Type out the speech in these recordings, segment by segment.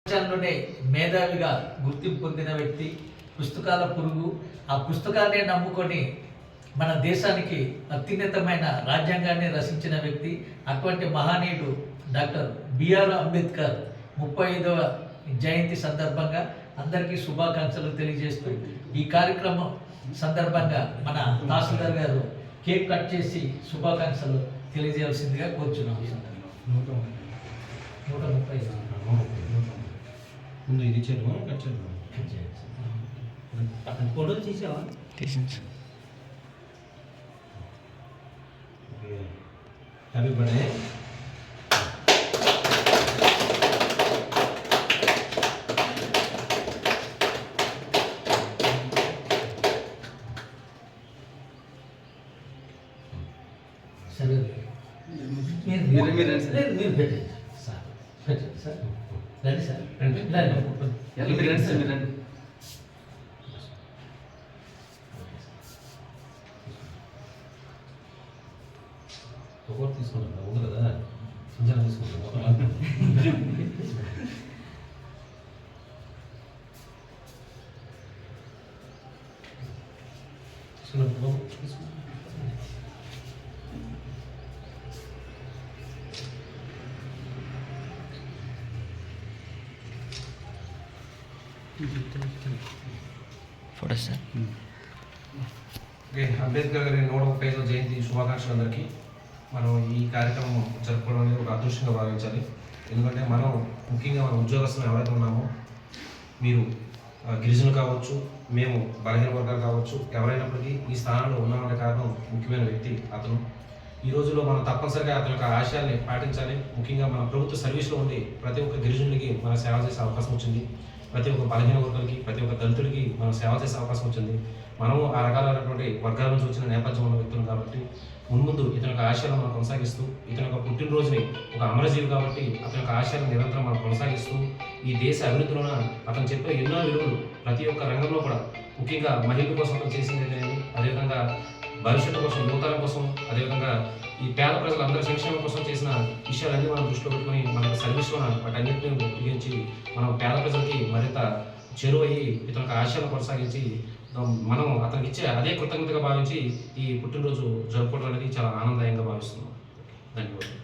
ప్రపంచంలోనే మేధావిగా గుర్తింపు పొందిన వ్యక్తి, పుస్తకాల పురుగు. ఆ పుస్తకాన్ని నమ్ముకొని మన దేశానికి అత్యున్నతమైన రాజ్యాంగాన్ని రచించిన వ్యక్తి. అటువంటి మహనీయుడు డాక్టర్ బిఆర్ అంబేద్కర్ 35వ జయంతి సందర్భంగా అందరికీ శుభాకాంక్షలు తెలియజేస్తూ ఈ కార్యక్రమం సందర్భంగా మన తహసీల్దార్ గారు కేక్ కట్ చేసి శుభాకాంక్షలు తెలియజేయాల్సిందిగా కోరుచున్నాం. 130 ముందు ఇది చేద్దాం, కట్ చేద్దాం. ఫోటోలు తీసావా? తీసింది. Happy birthday. సరే మీరు పెట్టండి సార్, పెట్టండి సార్, రండి సార్, రండి మీరు రండి సార్, మీరు రండి. ఒకటి తీసుకుంటా ఉంది కదా, సింజన తీసుకుంటా. Photo sir. అంబేద్కర్ గారి 135వ జయంతి శుభాకాంక్షలు అందరికీ. మనం ఈ కార్యక్రమం జరుపుకోవడం అనేది ఒక అదృష్టంగా భావించాలి. ఎందుకంటే మనం ముఖ్యంగా మన ఉద్యోగస్తులు ఎవరైతే ఉన్నామో, మీరు గిరిజనులు కావచ్చు, మేము బలహీన వర్గాలు కావచ్చు, ఎవరైనప్పటికీ ఈ స్థానంలో ఉన్నామంటే కారణం ముఖ్యమైన వ్యక్తి అతను. ఈ రోజుల్లో మనం తప్పనిసరిగా అతని యొక్క ఆశయాల్ని పాటించాలి. ముఖ్యంగా మన ప్రభుత్వ సర్వీస్లో ఉండి ప్రతి ఒక్క గిరిజనులకి మనం సేవ చేసే అవకాశం వచ్చింది. ప్రతి ఒక్క బలహీన వర్గాలకి, ప్రతి ఒక్క దళితుడికి మనం సేవ చేసే అవకాశం వచ్చింది. మనము ఆ రకాలైనటువంటి వర్గాల నుంచి వచ్చిన నేపథ్యం ఉన్న వ్యక్తులు కాబట్టి మున్ముందు ఇతని యొక్క ఆశయాలను మనం కొనసాగిస్తూ, ఇతని యొక్క పుట్టినరోజుని ఒక అమరజీవి కాబట్టి అతని యొక్క ఆశయాలను నిరంతరం మనం కొనసాగిస్తూ, ఈ దేశ అభివృద్ధిలోన అతను చెప్పే ఎన్నో విలువలు ప్రతి ఒక్క రంగంలో కూడా, ముఖ్యంగా మహిళల కోసం అతను చేసింది అనేది, అదేవిధంగా భవిష్యత్తు కోసం, యువతరం కోసం, అదేవిధంగా ఈ పేద ప్రజలందరి సంక్షేమం కోసం చేసిన విషయాలన్నీ మనం దృష్టిలో పెట్టుకుని మన సర్వీస్లో వాటన్నింటినీ ఉపయోగించి మనం పేద ప్రజలకి మరింత చేరువయ్యి ఇతని యొక్క ఆశయాలను కొనసాగించి మనం అతనికి ఇచ్చే అదే కృతజ్ఞతగా భావించి ఈ పుట్టినరోజు జరుపుకోవడం అనేది చాలా ఆనందదాయంగా భావిస్తున్నాం. ధన్యవాదాలు.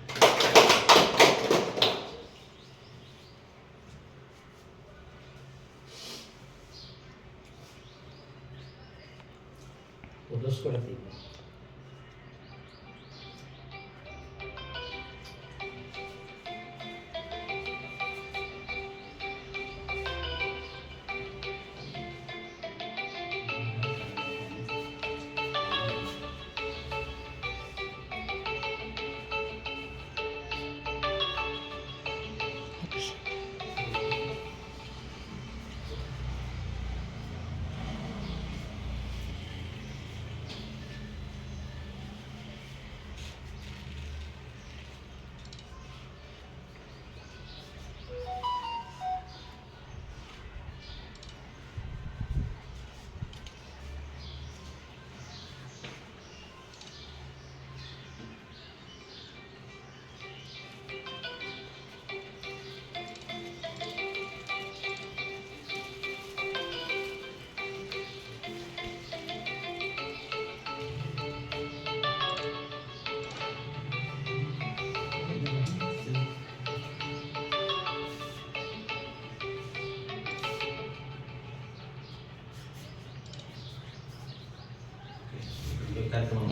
ఫోటోస్ కూడా తీయండి. కార్యక్రమం